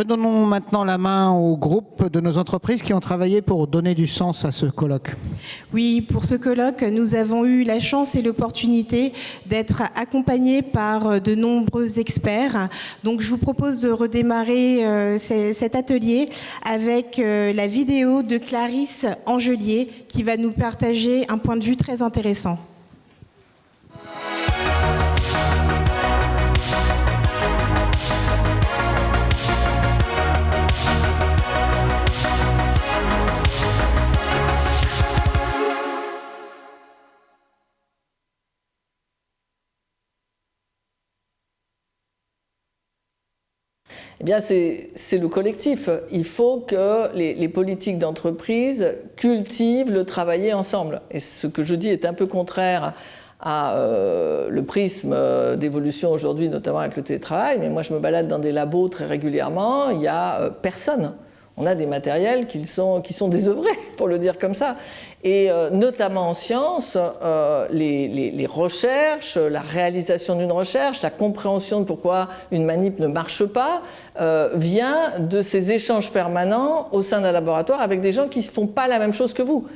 Redonnons maintenant la main au groupe de nos entreprises qui ont travaillé pour donner du sens à ce colloque. Oui, pour ce colloque, nous avons eu la chance et l'opportunité d'être accompagnés par de nombreux experts. Donc, je vous propose de redémarrer cet atelier avec la vidéo de Clarisse Angelier qui va nous partager un point de vue très intéressant. Eh bien, c'est le collectif. Il faut que les politiques d'entreprise cultivent le travailler ensemble. Et ce que je dis est un peu contraire à le prisme d'évolution aujourd'hui, notamment avec le télétravail. Mais moi, je me balade dans des labos très régulièrement. Il n'y a personne. On a des matériels qui sont désœuvrés, pour le dire comme ça. Et notamment en sciences, les recherches, la réalisation d'une recherche, la compréhension de pourquoi une manip ne marche pas, vient de ces échanges permanents au sein d'un laboratoire avec des gens qui ne font pas la même chose que vous.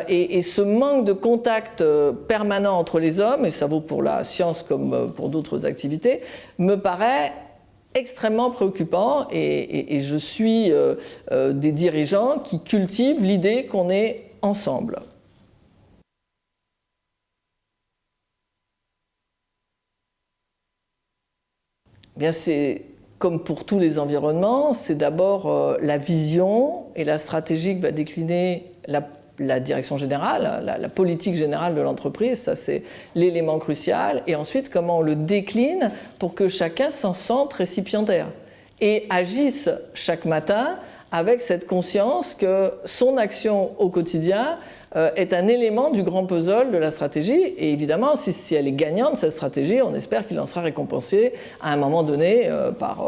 Et ce manque de contact permanent entre les hommes, et ça vaut pour la science comme pour d'autres activités, me paraît extrêmement préoccupant, et je suis des dirigeants qui cultivent l'idée qu'on est ensemble. Bien, c'est comme pour tous les environnements, c'est d'abord la vision et la stratégie que va décliner la direction générale, la politique générale de l'entreprise, ça c'est l'élément crucial, et ensuite comment on le décline pour que chacun s'en sente récipiendaire et agisse chaque matin avec cette conscience que son action au quotidien est un élément du grand puzzle de la stratégie, et évidemment si elle est gagnante, cette stratégie, on espère qu'il en sera récompensé à un moment donné par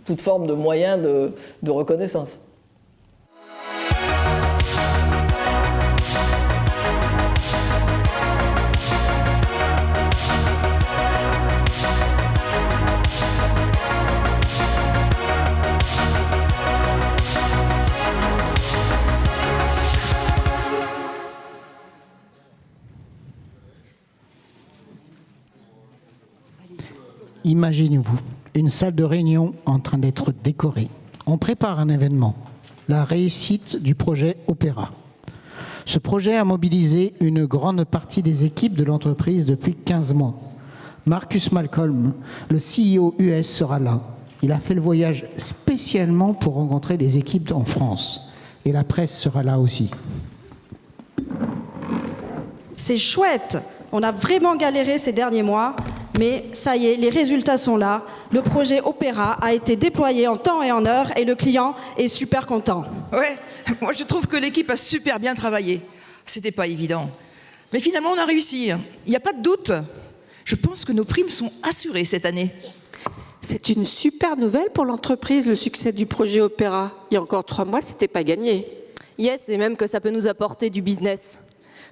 toute forme de moyens de reconnaissance. Imaginez-vous une salle de réunion en train d'être décorée. On prépare un événement, la réussite du projet Opéra. Ce projet a mobilisé une grande partie des équipes de l'entreprise depuis 15 mois. Marcus Malcolm, le CEO US, sera là. Il a fait le voyage spécialement pour rencontrer les équipes en France. Et la presse sera là aussi. C'est chouette. On a vraiment galéré ces derniers mois. Mais ça y est, les résultats sont là. Le projet Opéra a été déployé en temps et en heure et le client est super content. Ouais, moi je trouve que l'équipe a super bien travaillé. C'était pas évident. Mais finalement, on a réussi. Il n'y a pas de doute. Je pense que nos primes sont assurées cette année. C'est une super nouvelle pour l'entreprise, le succès du projet Opéra. Il y a encore 3 mois, c'était pas gagné. Yes, et même que ça peut nous apporter du business.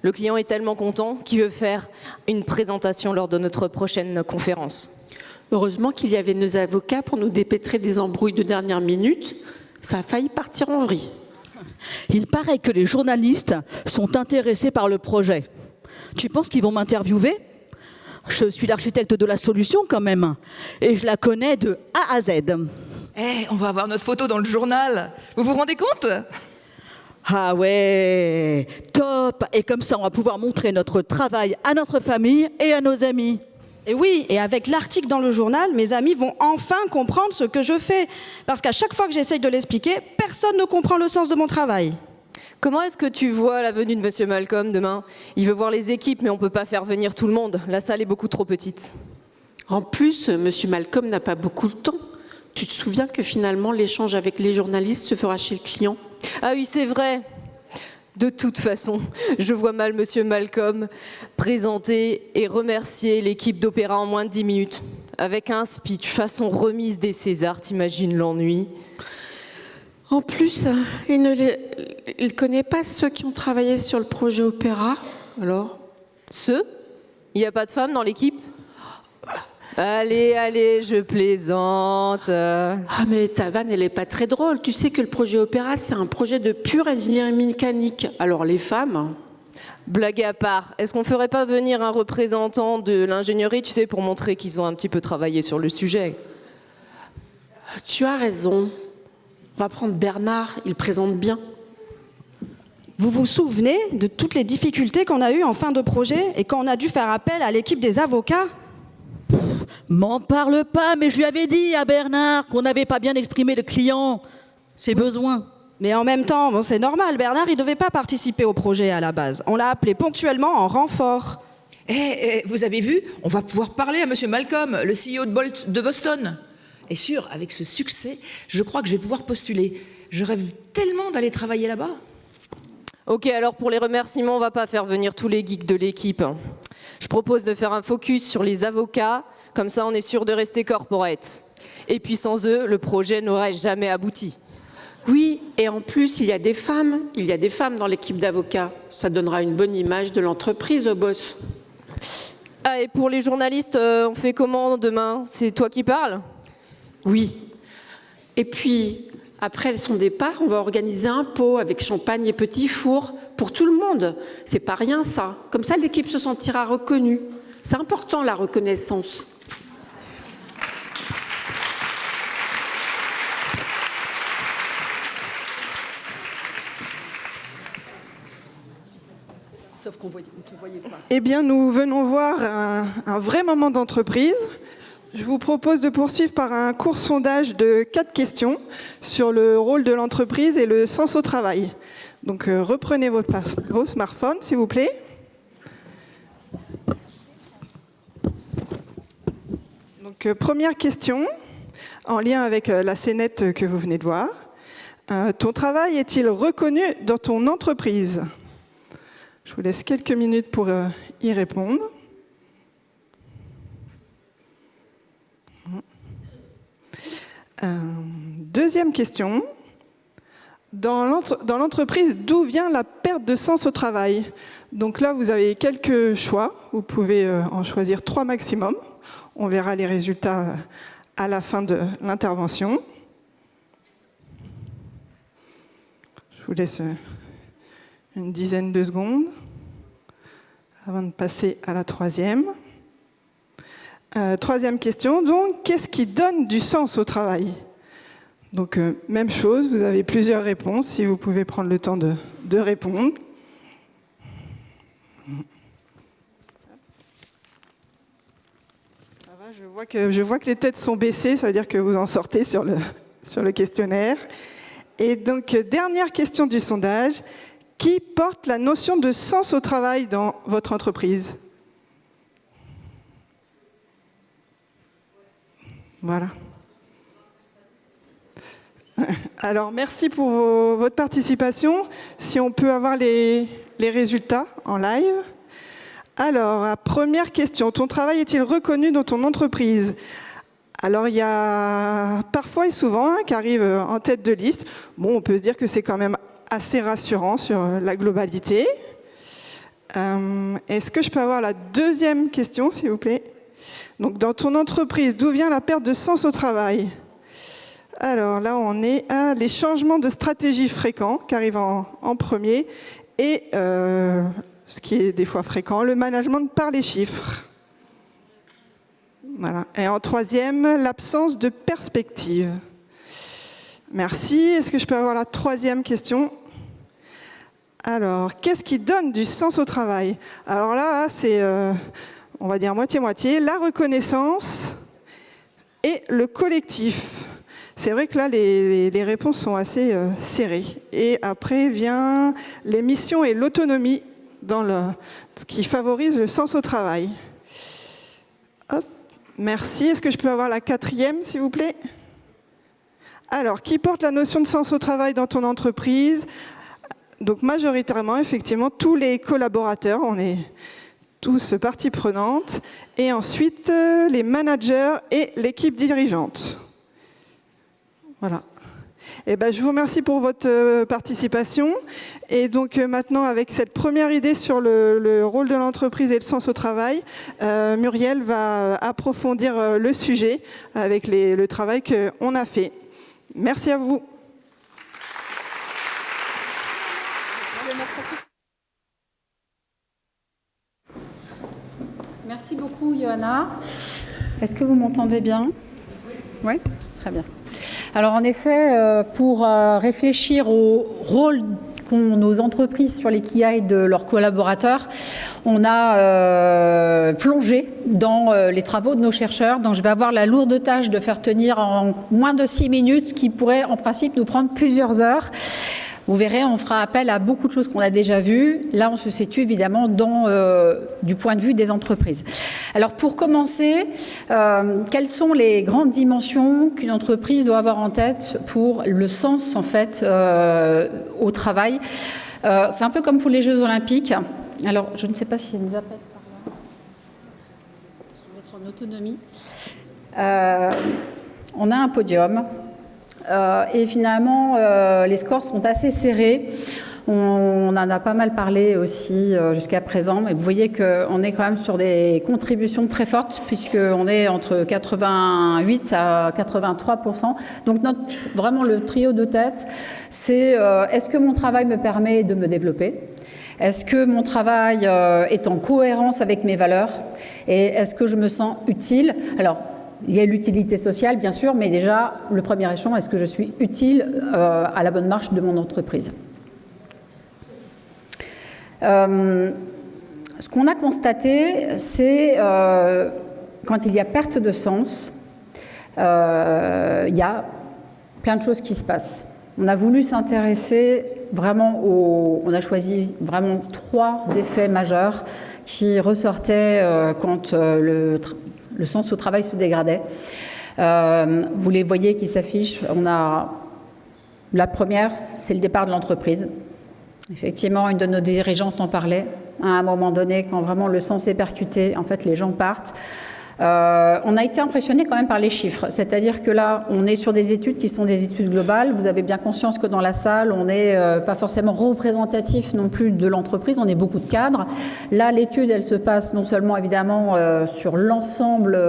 Le client est tellement content qu'il veut faire une présentation lors de notre prochaine conférence. Heureusement qu'il y avait nos avocats pour nous dépêtrer des embrouilles de dernière minute. Ça a failli partir en vrille. Il paraît que les journalistes sont intéressés par le projet. Tu penses qu'ils vont m'interviewer ? Je suis l'architecte de la solution quand même, et je la connais de A à Z. On va avoir notre photo dans le journal. Vous vous rendez compte ? Ah ouais, top! Et comme ça, on va pouvoir montrer notre travail à notre famille et à nos amis. Et oui, et avec l'article dans le journal, mes amis vont enfin comprendre ce que je fais. Parce qu'à chaque fois que j'essaye de l'expliquer, personne ne comprend le sens de mon travail. Comment est-ce que tu vois la venue de Monsieur Malcolm demain ? Il veut voir les équipes, mais on ne peut pas faire venir tout le monde. La salle est beaucoup trop petite. En plus, Monsieur Malcolm n'a pas beaucoup de temps. Tu te souviens que finalement, l'échange avec les journalistes se fera chez le client ? Ah oui, c'est vrai. De toute façon, je vois mal Monsieur Malcolm présenter et remercier l'équipe d'Opéra en moins de 10 minutes. Avec un speech façon remise des Césars, t'imagines l'ennui ? En plus, il ne connaît pas ceux qui ont travaillé sur le projet Opéra. Alors ? Ceux ? Il n'y a pas de femmes dans l'équipe ? Allez, allez, je plaisante. Ah mais ta vanne, elle est pas très drôle. Tu sais que le projet Opéra, c'est un projet de pure ingénierie mécanique. Alors les femmes... Blague à part, est-ce qu'on ferait pas venir un représentant de l'ingénierie, tu sais, pour montrer qu'ils ont un petit peu travaillé sur le sujet? Tu as raison. On va prendre Bernard, il présente bien. Vous vous souvenez de toutes les difficultés qu'on a eues en fin de projet et quand on a dû faire appel à l'équipe des avocats? M'en parle pas, mais je lui avais dit à Bernard qu'on n'avait pas bien exprimé le client, ses besoins. Mais en même temps, bon, c'est normal, Bernard, il ne devait pas participer au projet à la base. On l'a appelé ponctuellement en renfort. Vous avez vu, on va pouvoir parler à monsieur Malcolm, le CEO de Boston. Et sûr, avec ce succès, je crois que je vais pouvoir postuler. Je rêve tellement d'aller travailler là-bas. Ok, alors pour les remerciements, on va pas faire venir tous les geeks de l'équipe. Je propose de faire un focus sur les avocats, comme ça on est sûr de rester corporate. Et puis sans eux, le projet n'aurait jamais abouti. Oui, et en plus, il y a des femmes dans l'équipe d'avocats. Ça donnera une bonne image de l'entreprise au boss. Ah, et pour les journalistes, on fait comment demain? C'est toi qui parles? Oui. Et puis, après son départ, on va organiser un pot avec champagne et petit four pour tout le monde. C'est pas rien, ça. Comme ça, l'équipe se sentira reconnue. C'est important, la reconnaissance. Sauf qu'on ne te voyait pas. Eh bien, nous venons voir un vrai moment d'entreprise. Je vous propose de poursuivre par un court sondage de 4 questions sur le rôle de l'entreprise et le sens au travail. Donc, reprenez vos smartphones, s'il vous plaît. Donc, première question, en lien avec la scénette que vous venez de voir. Ton travail est-il reconnu dans ton entreprise ? Je vous laisse quelques minutes pour y répondre. Deuxième question. Dans l'entreprise, d'où vient la perte de sens au travail? Donc là, vous avez quelques choix. Vous pouvez en choisir 3 maximum. On verra les résultats à la fin de l'intervention. Je vous laisse une dizaine de secondes avant de passer à la troisième. Troisième question, donc, qu'est-ce qui donne du sens au travail? Donc, même chose, vous avez plusieurs réponses, si vous pouvez prendre le temps de répondre. Ça va, je vois que les têtes sont baissées, ça veut dire que vous en sortez sur le questionnaire. Et donc, dernière question du sondage, qui porte la notion de sens au travail dans votre entreprise? Voilà. Alors, merci pour votre participation. Si on peut avoir les résultats en live. Alors, première question. Ton travail est-il reconnu dans ton entreprise? Alors, il y a parfois et souvent qui arrivent en tête de liste. Bon, on peut se dire que c'est quand même assez rassurant sur la globalité. Est-ce que je peux avoir la deuxième question, s'il vous plaît? Donc, dans ton entreprise, d'où vient la perte de sens au travail? Alors là, on est à les changements de stratégie fréquents qui arrivent en premier et, ce qui est des fois fréquent, le management par les chiffres. Voilà. Et en troisième, l'absence de perspective. Merci. Est-ce que je peux avoir la troisième question? Alors, qu'est-ce qui donne du sens au travail? Alors là, c'est, on va dire moitié-moitié, la reconnaissance et le collectif. C'est vrai que là, les réponses sont assez serrées. Et après vient les missions et l'autonomie dans ce qui favorise le sens au travail. Hop, merci. Est-ce que je peux avoir la quatrième, s'il vous plaît? Alors, qui porte la notion de sens au travail dans ton entreprise? Donc, majoritairement, effectivement, tous les collaborateurs, on est tous partie prenante. Et ensuite, les managers et l'équipe dirigeante. Voilà. Eh ben, je vous remercie pour votre participation. Et donc maintenant, avec cette première idée sur le rôle de l'entreprise et le sens au travail, Muriel va approfondir le sujet avec le travail qu'on a fait. Merci à vous. Merci beaucoup, Johanna. Est-ce que vous m'entendez bien? Oui, très bien. Alors en effet, pour réfléchir au rôle qu'ont nos entreprises sur les KPI de leurs collaborateurs, on a plongé dans les travaux de nos chercheurs, dont je vais avoir la lourde tâche de faire tenir en moins de 6 minutes, ce qui pourrait en principe nous prendre plusieurs heures. Vous verrez, on fera appel à beaucoup de choses qu'on a déjà vues. Là, on se situe évidemment du point de vue des entreprises. Alors, pour commencer, quelles sont les grandes dimensions qu'une entreprise doit avoir en tête pour le sens, en fait, au travail? C'est un peu comme pour les Jeux Olympiques. Alors, je ne sais pas s'il y a une zapette par là. Je vais mettre en autonomie. On a un podium. Et finalement, les scores sont assez serrés. On en a pas mal parlé aussi jusqu'à présent. Mais vous voyez qu'on est quand même sur des contributions très fortes, puisqu'on est entre 88 à 83%. Donc vraiment le trio de tête, c'est est-ce que mon travail me permet de me développer ? Est-ce que mon travail est en cohérence avec mes valeurs? Et est-ce que je me sens utile? Alors, il y a l'utilité sociale, bien sûr, mais déjà, le premier échelon, est-ce que je suis utile à la bonne marche de mon entreprise? Ce qu'on a constaté, c'est quand il y a perte de sens, il y a plein de choses qui se passent. On a voulu s'intéresser vraiment on a choisi vraiment 3 effets majeurs qui ressortaient quand le sens au travail se dégradait. Vous les voyez qui s'affichent. On a la première, c'est le départ de l'entreprise. Effectivement, une de nos dirigeantes en parlait. À un moment donné, quand vraiment le sens est percuté, en fait, les gens partent. On a été impressionné quand même par les chiffres. C'est-à-dire que là, on est sur des études qui sont des études globales. Vous avez bien conscience que dans la salle, on n'est pas forcément représentatif non plus de l'entreprise. On est beaucoup de cadres. Là, l'étude, elle se passe non seulement évidemment sur l'ensemble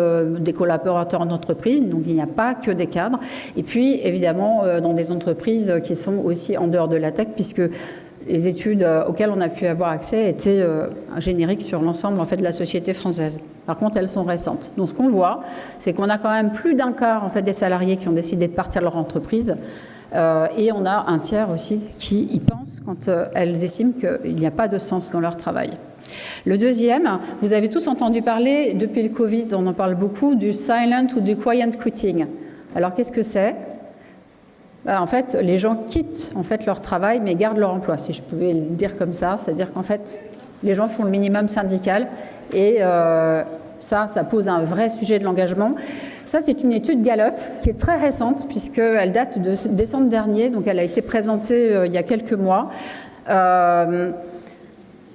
des collaborateurs d'entreprise, donc il n'y a pas que des cadres. Et puis, évidemment, dans des entreprises qui sont aussi en dehors de la tech, puisque les études auxquelles on a pu avoir accès étaient génériques sur l'ensemble en fait, de la société française. Par contre, elles sont récentes. Donc, ce qu'on voit, c'est qu'on a quand même plus d'un quart en fait, des salariés qui ont décidé de partir de leur entreprise. Et on a un tiers aussi qui y pensent quand elles estiment qu'il n'y a pas de sens dans leur travail. Le deuxième, vous avez tous entendu parler, depuis le Covid, on en parle beaucoup, du silent ou du quiet quitting. Alors, qu'est-ce que c'est ? En fait, les gens quittent en fait, leur travail, mais gardent leur emploi, si je pouvais le dire comme ça. C'est-à-dire qu'en fait, les gens font le minimum syndical et ça pose un vrai sujet de l'engagement. Ça, c'est une étude Gallup qui est très récente, puisqu'elle date de décembre dernier, donc elle a été présentée il y a quelques mois. On a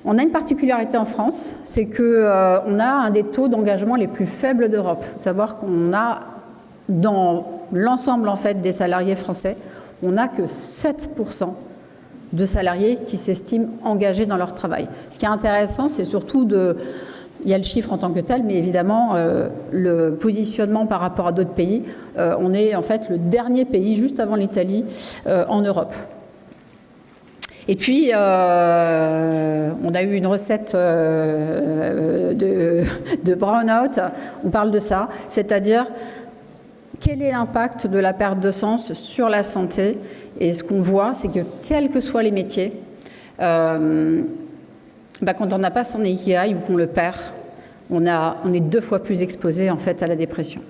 une particularité en France, c'est qu'on a un des taux d'engagement les plus faibles d'Europe. Il faut savoir qu'on a dans l'ensemble en fait, des salariés français, on n'a que 7% de salariés qui s'estiment engagés dans leur travail. Ce qui est intéressant, c'est surtout il y a le chiffre en tant que tel, mais évidemment, le positionnement par rapport à d'autres pays. On est en fait le dernier pays, juste avant l'Italie, en Europe. Et puis, on a eu une recette de burn-out, on parle de ça, c'est-à-dire quel est l'impact de la perte de sens sur la santé? Et ce qu'on voit, c'est que quels que soient les métiers, quand on n'a pas son ikigai ou qu'on le perd, on est 2 fois plus exposé en fait, à la dépression.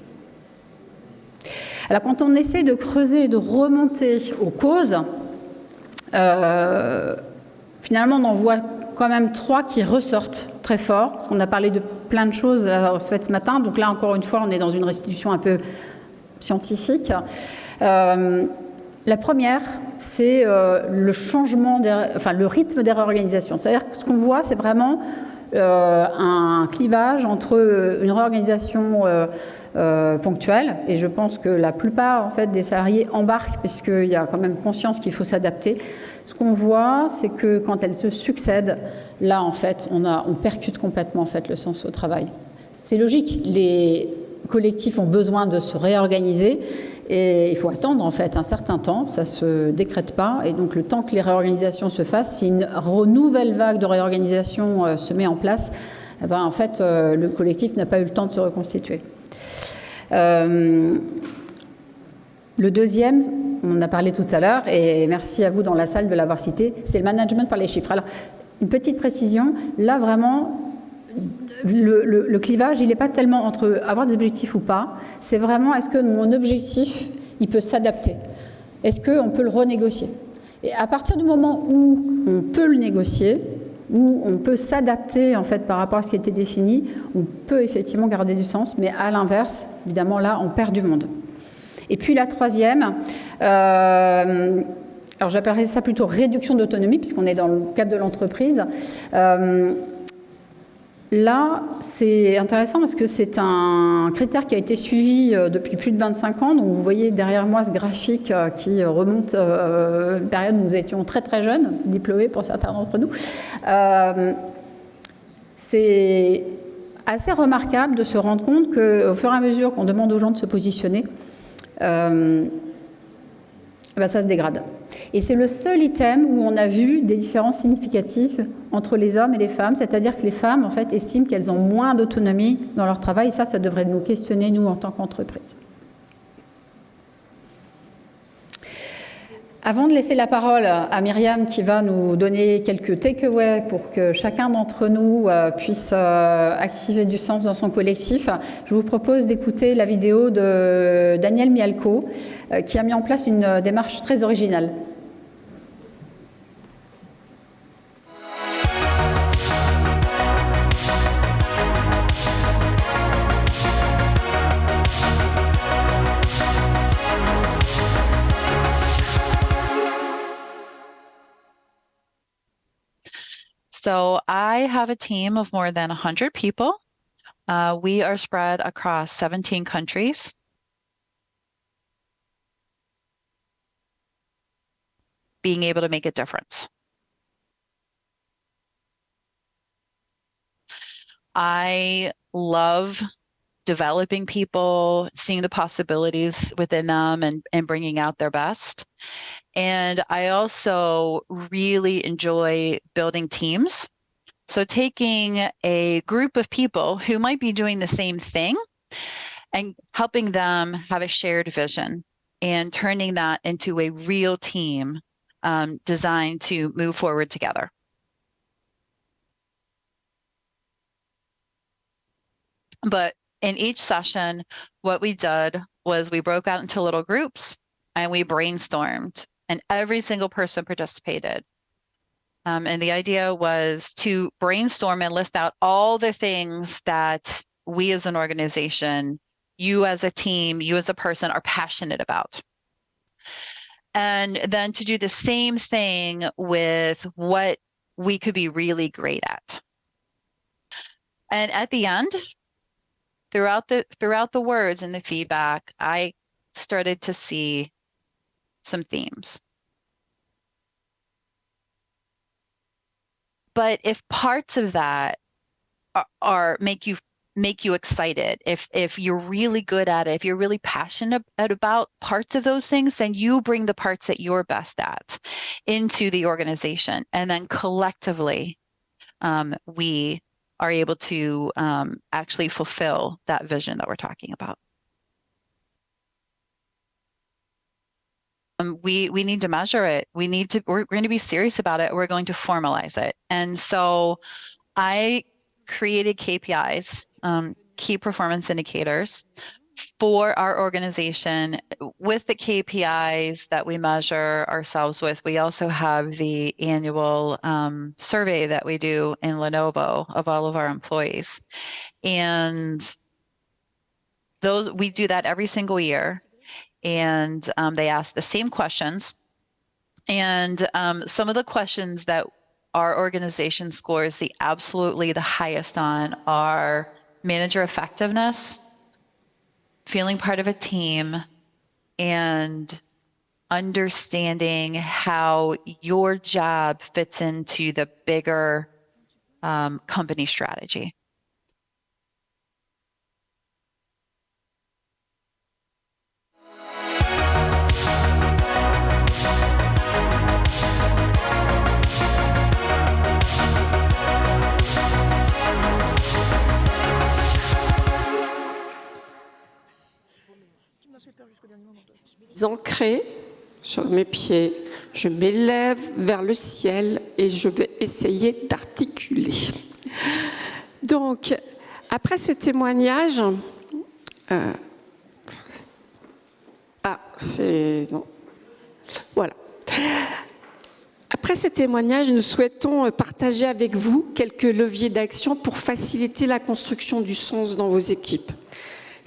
Alors quand on essaie de creuser et de remonter aux causes, finalement on en voit quand même 3 qui ressortent très fort, parce qu'on a parlé de plein de choses ce matin, donc là encore une fois on est dans une restitution un peu scientifique. La première, c'est le changement, le rythme des réorganisations. C'est-à-dire que ce qu'on voit, c'est vraiment un clivage entre une réorganisation ponctuel. Et je pense que la plupart en fait, des salariés embarquent puisqu'il y a quand même conscience qu'il faut s'adapter. Ce qu'on voit, c'est que quand elles se succèdent, là, en fait, on percute complètement en fait, le sens au travail. C'est logique. Les collectifs ont besoin de se réorganiser. Et il faut attendre en fait un certain temps, ça ne se décrète pas. Et donc le temps que les réorganisations se fassent, si une nouvelle vague de réorganisation se met en place, eh ben, en fait le collectif n'a pas eu le temps de se reconstituer. Le deuxième, on en a parlé tout à l'heure, et merci à vous dans la salle de l'avoir cité, c'est le management par les chiffres. Alors une petite précision, là vraiment, le clivage, il n'est pas tellement entre avoir des objectifs ou pas, c'est vraiment est-ce que mon objectif, il peut s'adapter? Est-ce qu'on peut le renégocier? Et à partir du moment où on peut le négocier, où on peut s'adapter en fait par rapport à ce qui était défini, on peut effectivement garder du sens, mais à l'inverse, évidemment là, on perd du monde. Et puis la troisième, alors j'appellerais ça plutôt réduction d'autonomie, puisqu'on est dans le cadre de l'entreprise. Là, c'est intéressant parce que c'est un critère qui a été suivi depuis plus de 25 ans. Donc, vous voyez derrière moi ce graphique qui remonte à une période où nous étions très très jeunes, diplômés pour certains d'entre nous. C'est assez remarquable de se rendre compte qu'au fur et à mesure qu'on demande aux gens de se positionner, ben ça se dégrade. Et c'est le seul item où on a vu des différences significatives entre les hommes et les femmes, c'est-à-dire que les femmes en fait, estiment qu'elles ont moins d'autonomie dans leur travail, et ça devrait nous questionner, nous, en tant qu'entreprise. Avant de laisser la parole à Myriam qui va nous donner quelques takeaways pour que chacun d'entre nous puisse activer du sens dans son collectif, je vous propose d'écouter la vidéo de Daniel Mialco qui a mis en place une démarche très originale. So I have a team of more than 100 people. We are spread across 17 countries. Being able to make a difference. I love developing people, seeing the possibilities within them and bringing out their best. And I also really enjoy building teams. So taking a group of people who might be doing the same thing and helping them have a shared vision and turning that into a real team designed to move forward together. But in each session, what we did was we broke out into little groups and we brainstormed, and every single person participated. And the idea was to brainstorm and list out all the things that we as an organization, you as a team, you as a person are passionate about. And then to do the same thing with what we could be really great at. And at the end, throughout the words and the feedback, I started to see some themes. But if parts of that are make you excited, if you're really good at it, if you're really passionate about parts of those things, then you bring the parts that you're best at into the organization, and then collectively we are able to actually fulfill that vision that we're talking about. We need to measure it. We're going to be serious about it. We're going to formalize it. And so I created KPIs, key performance indicators, for our organization. With the KPIs that we measure ourselves with, we also have the annual survey that we do in Lenovo of all of our employees. And we do that every single year. And they ask the same questions. And some of the questions that our organization scores absolutely the highest on are manager effectiveness, feeling part of a team, and understanding how your job fits into the bigger company strategy. Ancré sur mes pieds, je m'élève vers le ciel et je vais essayer d'articuler. Donc, après ce témoignage, voilà. Après ce témoignage, nous souhaitons partager avec vous quelques leviers d'action pour faciliter la construction du sens dans vos équipes.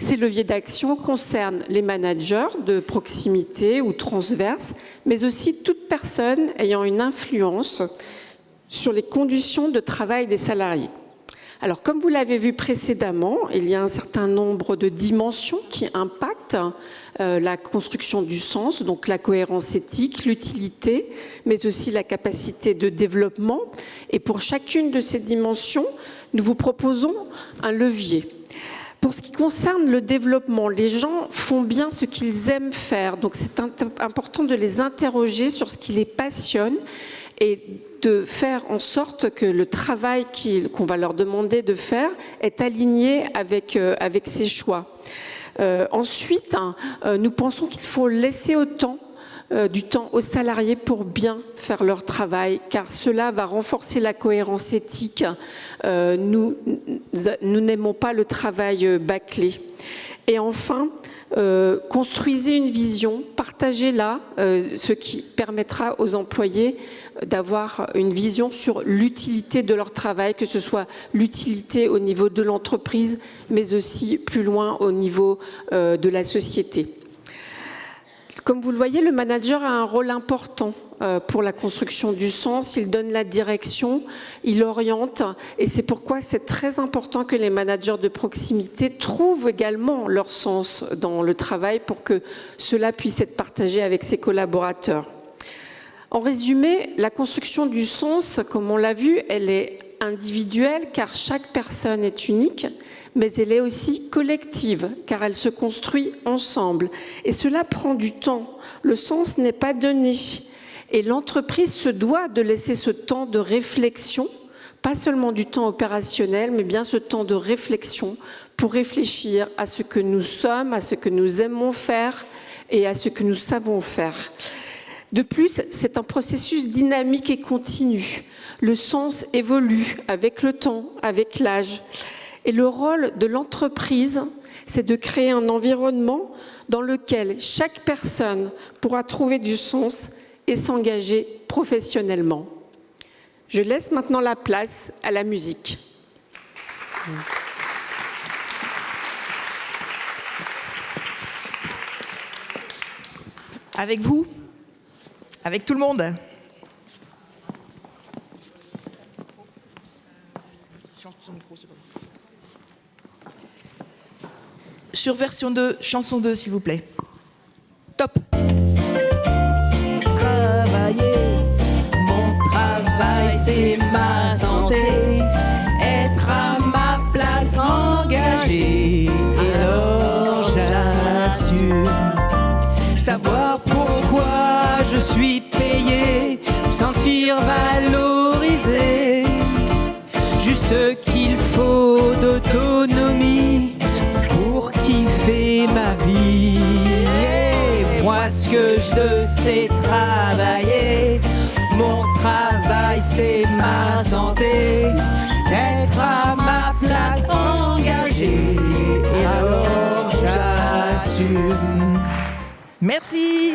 Ces leviers d'action concernent les managers de proximité ou transverses, mais aussi toute personne ayant une influence sur les conditions de travail des salariés. Alors, comme vous l'avez vu précédemment, il y a un certain nombre de dimensions qui impactent la construction du sens, donc la cohérence éthique, l'utilité, mais aussi la capacité de développement. Et pour chacune de ces dimensions, nous vous proposons un levier. Pour ce qui concerne le développement, les gens font bien ce qu'ils aiment faire, donc c'est important de les interroger sur ce qui les passionne et de faire en sorte que le travail qu'on va leur demander de faire est aligné avec ces choix. Ensuite, nous pensons qu'il faut laisser du temps aux salariés pour bien faire leur travail, car cela va renforcer la cohérence éthique. Nous n'aimons pas le travail bâclé. Et enfin, construisez une vision, partagez-la, ce qui permettra aux employés d'avoir une vision sur l'utilité de leur travail, que ce soit l'utilité au niveau de l'entreprise, mais aussi plus loin au niveau de la société. Comme vous le voyez, le manager a un rôle important pour la construction du sens. Il donne la direction, il oriente, et c'est pourquoi c'est très important que les managers de proximité trouvent également leur sens dans le travail pour que cela puisse être partagé avec ses collaborateurs. En résumé, la construction du sens, comme on l'a vu, elle est individuelle car chaque personne est unique, mais elle est aussi collective car elle se construit ensemble. Et cela prend du temps. Le sens n'est pas donné. Et l'entreprise se doit de laisser ce temps de réflexion, pas seulement du temps opérationnel, mais bien ce temps de réflexion pour réfléchir à ce que nous sommes, à ce que nous aimons faire et à ce que nous savons faire. De plus, c'est un processus dynamique et continu. Le sens évolue avec le temps, avec l'âge. Et le rôle de l'entreprise, c'est de créer un environnement dans lequel chaque personne pourra trouver du sens et s'engager professionnellement. Je laisse maintenant la place à la musique. Avec vous, avec tout le monde. Sur version 2, chanson 2, s'il vous plaît. Top. Travailler, mon travail c'est ma santé. Être à ma place engagé, et alors j'assume. Savoir pourquoi je suis payé, me sentir valorisé. Juste ce qu'il faut d'autonomie pour kiffer ma vie. Et moi ce que je veux c'est travailler. Mon travail c'est ma santé. Être à ma place engagé, et alors j'assume. Merci.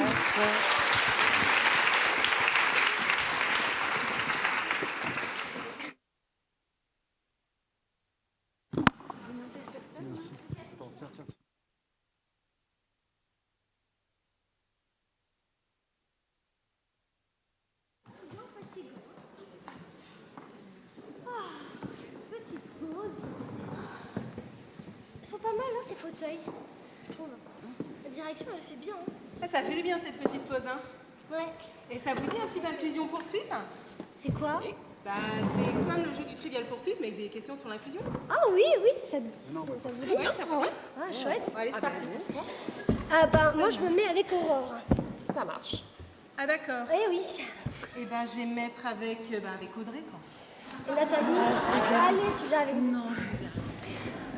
Ils sont pas mal, hein, ces fauteuils. je trouve. La direction, elle fait bien. Ah, ça fait du bien cette petite pause, hein. Ouais. Et ça vous dit une petite inclusion poursuite? C'est quoi? Bah, c'est comme le jeu du trivial poursuite, mais avec des questions sur l'inclusion. Ah oui, ça vous dit? Oui, ça vous dit. Ah, chouette. Bon, allez, c'est parti. Ah ben, moi, je me mets avec Aurore. Ça marche. Ah, d'accord. Eh oui. Et ben, je vais me mettre avec Audrey, quoi. Et Nathalie, allez, tu viens avec nous. Non, je veux bien.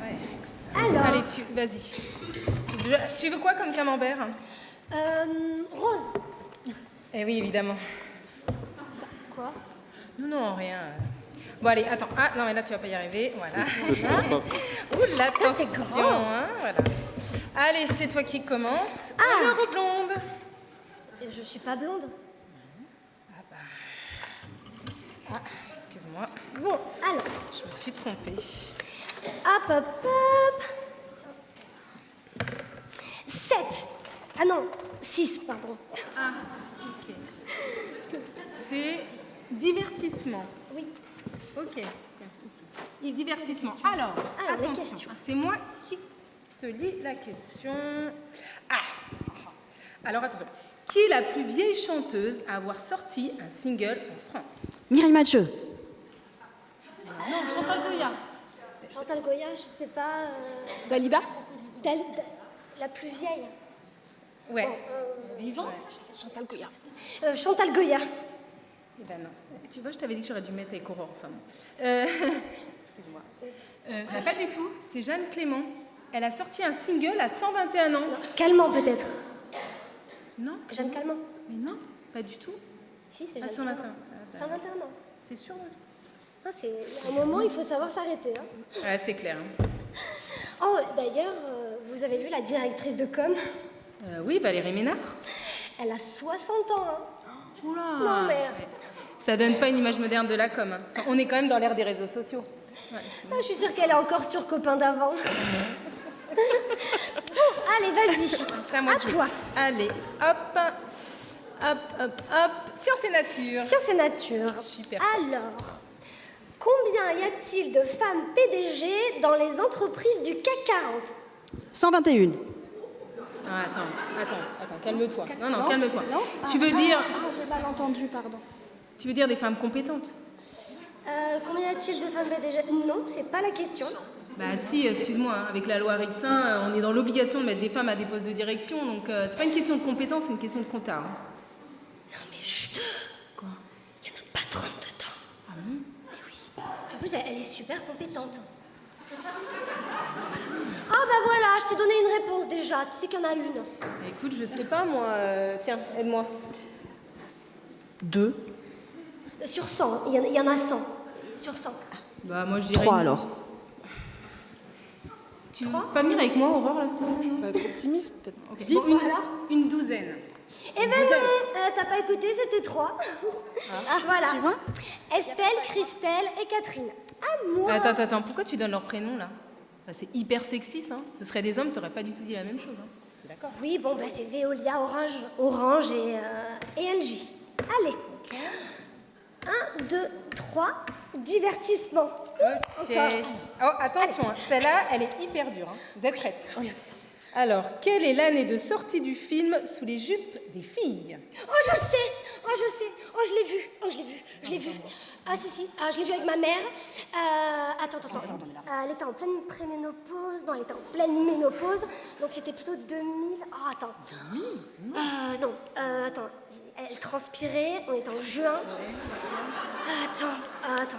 Ouais, écoute. Alors. Allez, vas-y. Tu veux quoi comme camembert? Rose. Eh oui, évidemment. Quoi? Non, rien. Bon, allez, attends. Ah, non, mais là, tu vas pas y arriver. Voilà. Ouh, la Ça, c'est tension, grand. hein, voilà. Allez, c'est toi qui commence. Ah. Honneur aux blondes. Et je suis pas blonde. Ah, excuse-moi. Bon, alors. Je me suis trompée. Hop, hop, hop. 7. Ah non, 6, pardon. Ah, ok. C'est divertissement. Oui. Ok. Bien, ici. Divertissement. Alors, les attention. questions. C'est moi qui te lis la question. Ah. Alors, attention. Qui est la plus vieille chanteuse à avoir sorti un single en France? Mireille Mathieu. Non, Chantal Goya. Chantal Goya, je sais pas. Daliba. La plus vieille. Ouais. Vivante. Chantal Goya. Chantal Goya. Eh ben non. Tu vois, je t'avais dit que j'aurais dû mettre avec Aurore. Enfin bon. Excuse-moi. Pas du tout. C'est Jeanne Clément. Elle a sorti un single à 121 ans. Calmant, peut-être. Non. Jeanne Calment. Mais non, pas du tout. Si, c'est À Jeanne 121. Calment. 121 ans. C'est sûr? Ah, c'est un moment, il faut savoir s'arrêter. Hein. Ouais, c'est clair. Oh, d'ailleurs, vous avez vu la directrice de com? Oui, Valérie Ménard. Elle a 60 ans. Hein. Oula. Non, mais... Ça donne pas une image moderne de la com. Hein. Enfin, on est quand même dans l'ère des réseaux sociaux. Ouais. Ah, je suis sûre qu'elle est encore sur copain d'avant. Bon, allez, vas-y. C'est à moi à de jouer. toi. Allez, hop. Hop, hop, hop. Science et nature. Science et nature. Super. Alors, combien y a-t-il de femmes PDG dans les entreprises du CAC 40? 121. Ah, attends, calme-toi. Non, calme-toi. Tu veux dire... j'ai mal entendu, pardon. Tu veux dire des femmes compétentes? Combien y a-t-il de femmes PDG? Non, c'est pas la question. Bah si, excuse-moi, hein, avec la loi Rixin, on est dans l'obligation de mettre des femmes à des postes de direction, donc c'est pas une question de compétence, c'est une question de comptard. Hein. Non mais chut. Quoi? Il y a notre patronne dedans. Ah bon? Mais oui. En plus, elle est super compétente. Ah bah voilà, je t'ai donné une réponse déjà. Tu sais qu'il y en a une. Bah, écoute, je sais pas moi. Tiens, aide-moi. 2. Sur 100, il y en a 100. Sur 100. Bah moi je dirais... 3 alors. Tu veux pas venir avec moi, Aurore, là, s'il te plaît? Pas trop optimiste, peut-être. Ok. 10. Bon, une douzaine. Eh ben non, t'as pas écouté, c'était 3. Voilà. Tu vois? Estelle, Christelle et Catherine. À moi. Attends, pourquoi tu donnes leur prénom là? Bah, c'est hyper sexiste, hein. Ce seraient des hommes, t'aurais pas du tout dit la même chose, hein. D'accord? Oui, bon, bah c'est Veolia, Orange et Engie. Allez. 1, 2, 3. Divertissement. Ok. Oh, attention, hein, celle-là, elle est hyper dure. Hein. Vous êtes prêtes? Alors, quelle est l'année de sortie du film Sous les jupes des filles? Oh, je sais. Oh, je l'ai vu. Je l'ai vu. Ah, si. Ah, je l'ai vu avec ma mère. Attends. Elle était en pleine préménopause. Non, elle était en pleine ménopause. Donc, c'était plutôt 2000. Oh, attends. 2000? Non. Attends. Elle transpirait. On était en juin. Attends.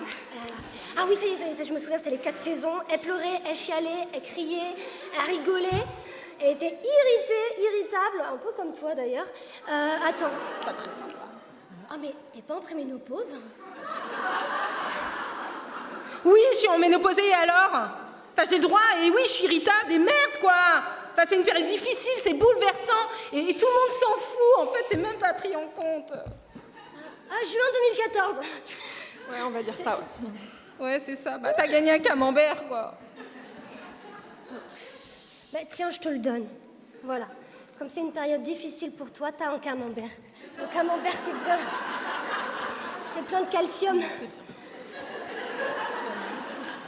Ah oui, ça y est, je me souviens, c'était les 4 saisons. Elle pleurait, elle chialait, elle criait, elle rigolait. Elle était irritable, un peu comme toi d'ailleurs. Attends. Pas très sympa. Ah mais t'es pas en préménopause? Oui, je suis en ménopausée, et alors? Enfin, j'ai le droit, et oui, je suis irritable, et merde, quoi! Enfin, c'est une période difficile, c'est bouleversant, et tout le monde s'en fout, en fait, c'est même pas pris en compte. Ah, juin 2014. Ouais, on va dire ça, ouais. Ouais, c'est ça. Bah, t'as gagné un camembert, quoi. Bah tiens, je te le donne. Voilà. Comme c'est une période difficile pour toi, t'as un camembert. Le camembert, c'est bien. C'est plein de calcium.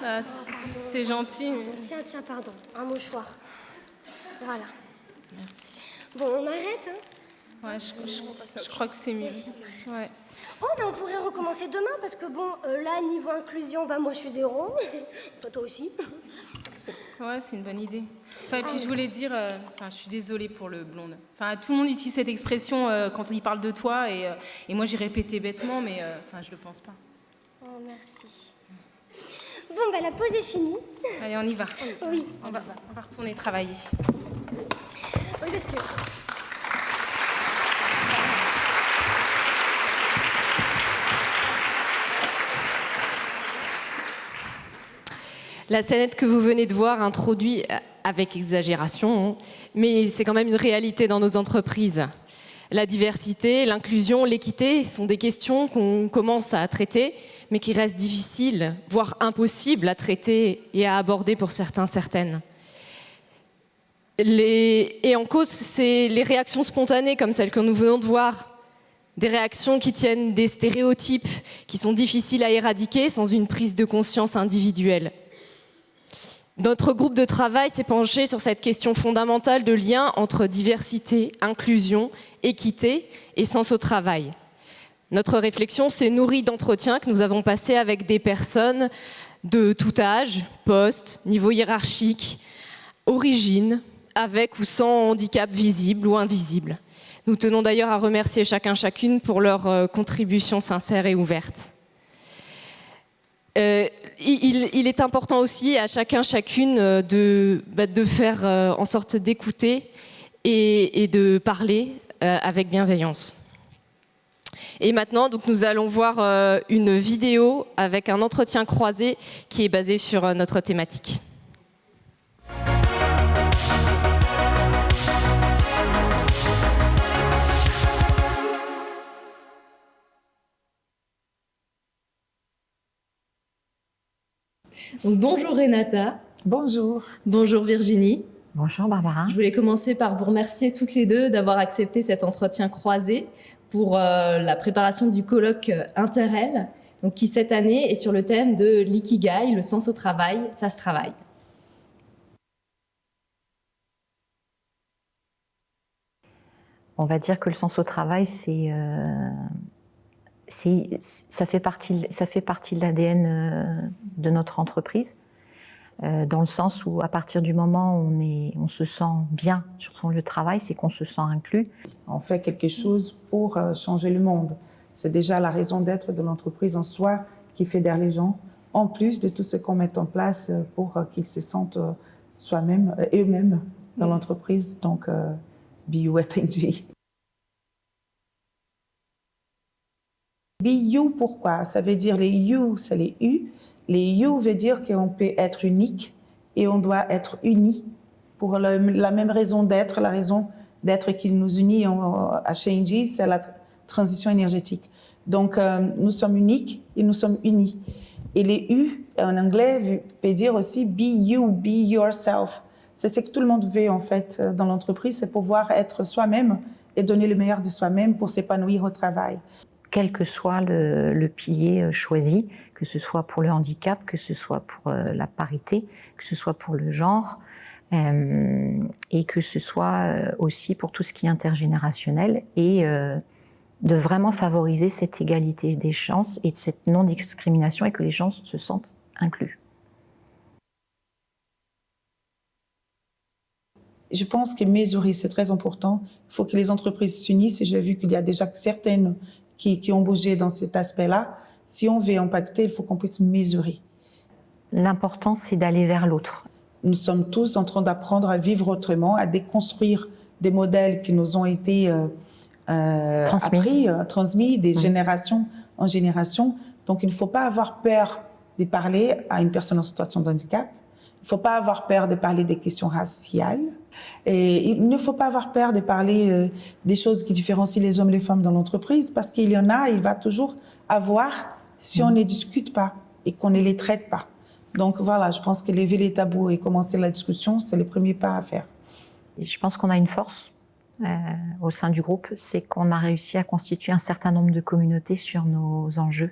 Ah, c'est gentil. Mais... Tiens, pardon. Un mouchoir. Voilà. Merci. Bon, on arrête, hein? Ouais, je crois que c'est mieux. Ouais. Oh, mais on pourrait recommencer demain, parce que bon, là, niveau inclusion, bah moi je suis 0. Enfin, toi aussi. Ouais, c'est une bonne idée. Enfin, et puis je voulais dire, je suis désolée pour le blonde. Enfin, tout le monde utilise cette expression quand il parle de toi, et moi j'ai répété bêtement, mais je le pense pas. Oh, merci. Bon, bah la pause est finie. Allez, on y va. Oui. On va retourner travailler. Oui, parce que... La scénette que vous venez de voir introduit avec exagération, mais c'est quand même une réalité dans nos entreprises. La diversité, l'inclusion, l'équité sont des questions qu'on commence à traiter, mais qui restent difficiles, voire impossibles à traiter et à aborder pour certains, certaines. Et en cause, c'est les réactions spontanées comme celles que nous venons de voir, des réactions qui tiennent des stéréotypes, qui sont difficiles à éradiquer sans une prise de conscience individuelle. Notre groupe de travail s'est penché sur cette question fondamentale de lien entre diversité, inclusion, équité et sens au travail. Notre réflexion s'est nourrie d'entretiens que nous avons passés avec des personnes de tout âge, poste, niveau hiérarchique, origine, avec ou sans handicap visible ou invisible. Nous tenons d'ailleurs à remercier chacune pour leur contribution sincère et ouverte. Il est important aussi à chacune de faire en sorte d'écouter et de parler avec bienveillance. Et maintenant, donc, nous allons voir une vidéo avec un entretien croisé qui est basé sur notre thématique. Donc, bonjour Renata. Bonjour. Bonjour Virginie. Bonjour Barbara. Je voulais commencer par vous remercier toutes les deux d'avoir accepté cet entretien croisé pour la préparation du colloque Interel, donc qui cette année est sur le thème de l'ikigai, le sens au travail, ça se travaille. On va dire que le sens au travail, ça fait partie de l'ADN de notre entreprise, dans le sens où à partir du moment où on se sent bien sur son lieu de travail, c'est qu'on se sent inclus. On fait quelque chose pour changer le monde. C'est déjà la raison d'être de l'entreprise en soi qui fédère les gens, en plus de tout ce qu'on met en place pour qu'ils se sentent eux-mêmes dans l'entreprise. Donc, BUATNG. BU, pourquoi? Ça veut dire les U, c'est les U. Les U veut dire qu'on peut être unique et on doit être unis pour la même raison d'être. La raison d'être qui nous unit à Changes, c'est la transition énergétique. Donc, nous sommes uniques et nous sommes unis. Et les U, en anglais, peut dire aussi be you, be yourself. C'est ce que tout le monde veut, en fait, dans l'entreprise, c'est pouvoir être soi-même et donner le meilleur de soi-même pour s'épanouir au travail. Quel que soit le pilier choisi, que ce soit pour le handicap, que ce soit pour la parité, que ce soit pour le genre, et que ce soit aussi pour tout ce qui est intergénérationnel, et de vraiment favoriser cette égalité des chances et de cette non-discrimination et que les gens se sentent inclus. Je pense que mesurer, c'est très important. Il faut que les entreprises s'unissent, et j'ai vu qu'il y a déjà certaines qui ont bougé dans cet aspect-là. Si on veut impacter, il faut qu'on puisse mesurer. L'important, c'est d'aller vers l'autre. Nous sommes tous en train d'apprendre à vivre autrement, à déconstruire des modèles qui nous ont été transmis des générations en génération. Donc, il ne faut pas avoir peur de parler à une personne en situation de handicap. Il ne faut pas avoir peur de parler des questions raciales. Et il ne faut pas avoir peur de parler des choses qui différencient les hommes et les femmes dans l'entreprise, parce qu'il y en a, il va toujours avoir si on ne discute pas et qu'on ne les traite pas. Donc voilà, je pense que lever les tabous et commencer la discussion, c'est le premier pas à faire. Et je pense qu'on a une force au sein du groupe, c'est qu'on a réussi à constituer un certain nombre de communautés sur nos enjeux,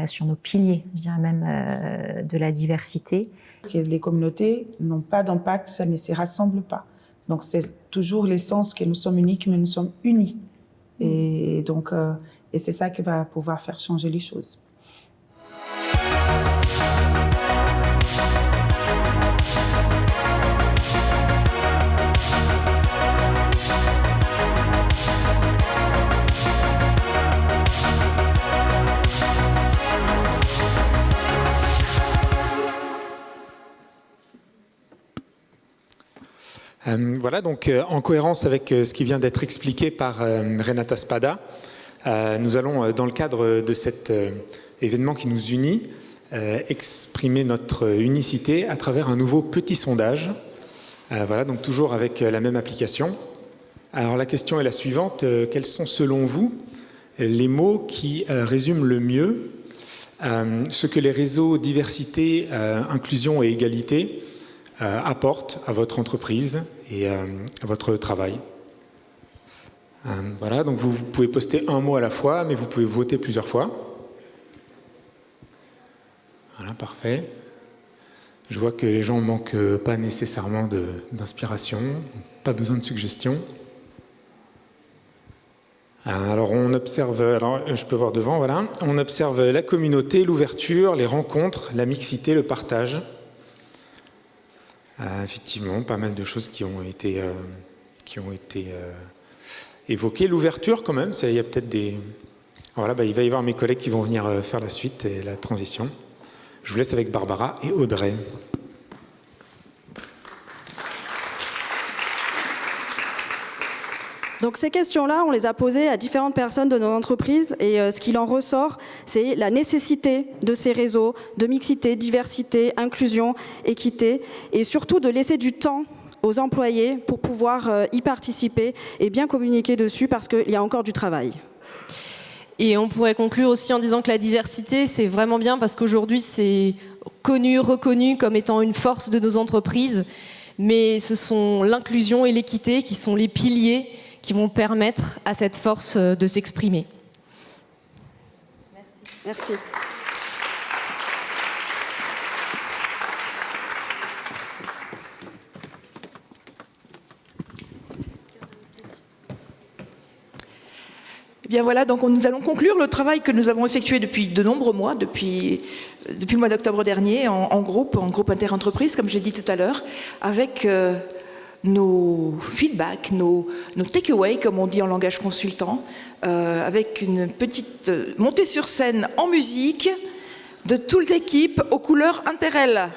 sur nos piliers, je dirais même, de la diversité. Les communautés n'ont pas d'impact, ça ne se rassemble pas. Donc c'est toujours l'essence que nous sommes uniques, mais nous sommes unis. Et donc, et c'est ça qui va pouvoir faire changer les choses. Voilà, donc en cohérence avec ce qui vient d'être expliqué par Renata Spada, nous allons, dans le cadre de cet événement qui nous unit, exprimer notre unicité à travers un nouveau petit sondage. Voilà, donc toujours avec la même application. Alors la question est la suivante, quels sont selon vous les mots qui résument le mieux ce que les réseaux diversité, inclusion et égalité apportent à votre entreprise et à votre travail. Voilà, donc vous pouvez poster un mot à la fois, mais vous pouvez voter plusieurs fois. Voilà, parfait. Je vois que les gens ne manquent pas nécessairement d'inspiration, pas besoin de suggestions. Alors on observe, alors je peux voir devant, voilà. On observe la communauté, l'ouverture, les rencontres, la mixité, le partage. Effectivement, pas mal de choses qui ont été évoquées. L'ouverture, quand même, il y a peut-être des... Voilà, il va y avoir mes collègues qui vont venir faire la suite et la transition. Je vous laisse avec Barbara et Audrey. Donc ces questions-là, on les a posées à différentes personnes de nos entreprises et ce qu'il en ressort, c'est la nécessité de ces réseaux, de mixité, diversité, inclusion, équité et surtout de laisser du temps aux employés pour pouvoir y participer et bien communiquer dessus parce qu'il y a encore du travail. Et on pourrait conclure aussi en disant que la diversité, c'est vraiment bien parce qu'aujourd'hui, c'est connu, reconnu comme étant une force de nos entreprises, mais ce sont l'inclusion et l'équité qui sont les piliers qui vont permettre à cette force de s'exprimer. Merci. Eh bien voilà, donc nous allons conclure le travail que nous avons effectué depuis de nombreux mois, depuis le mois d'octobre dernier, en groupe inter-entreprise, comme j'ai dit tout à l'heure, avec nos feedbacks, nos takeaways, comme on dit en langage consultant, avec une petite montée sur scène en musique de toute l'équipe aux couleurs Interel.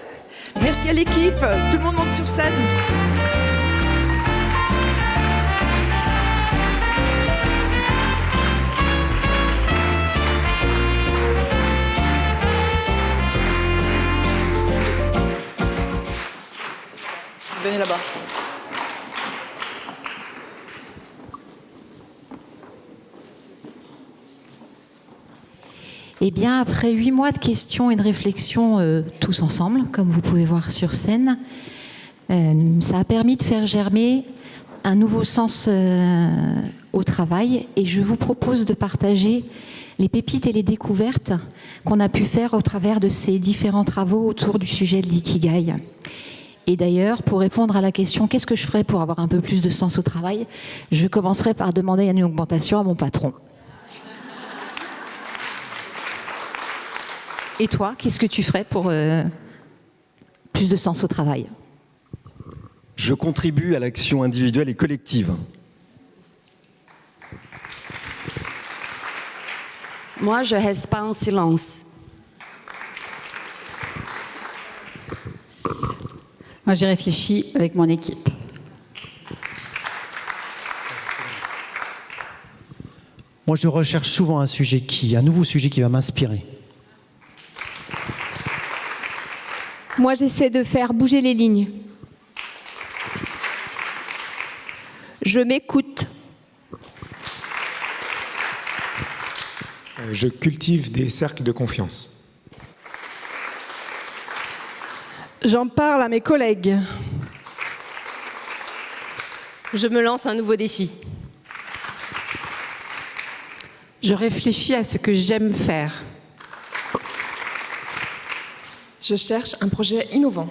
Merci à l'équipe, tout le monde monte sur scène. Venez là-bas. Eh bien, après 8 mois de questions et de réflexions tous ensemble, comme vous pouvez voir sur scène, ça a permis de faire germer un nouveau sens au travail et je vous propose de partager les pépites et les découvertes qu'on a pu faire au travers de ces différents travaux autour du sujet de l'ikigai. Et d'ailleurs, pour répondre à la question « Qu'est-ce que je ferais pour avoir un peu plus de sens au travail ?», je commencerai par demander une augmentation à mon patron. Et toi, qu'est-ce que tu ferais pour plus de sens au travail ? Je contribue à l'action individuelle et collective. Moi, je reste pas en silence. Moi, j'ai réfléchi avec mon équipe. Moi, je recherche souvent un nouveau sujet qui va m'inspirer. Moi, j'essaie de faire bouger les lignes. Je m'écoute. Je cultive des cercles de confiance. J'en parle à mes collègues. Je me lance un nouveau défi. Je réfléchis à ce que j'aime faire. Je cherche un projet innovant.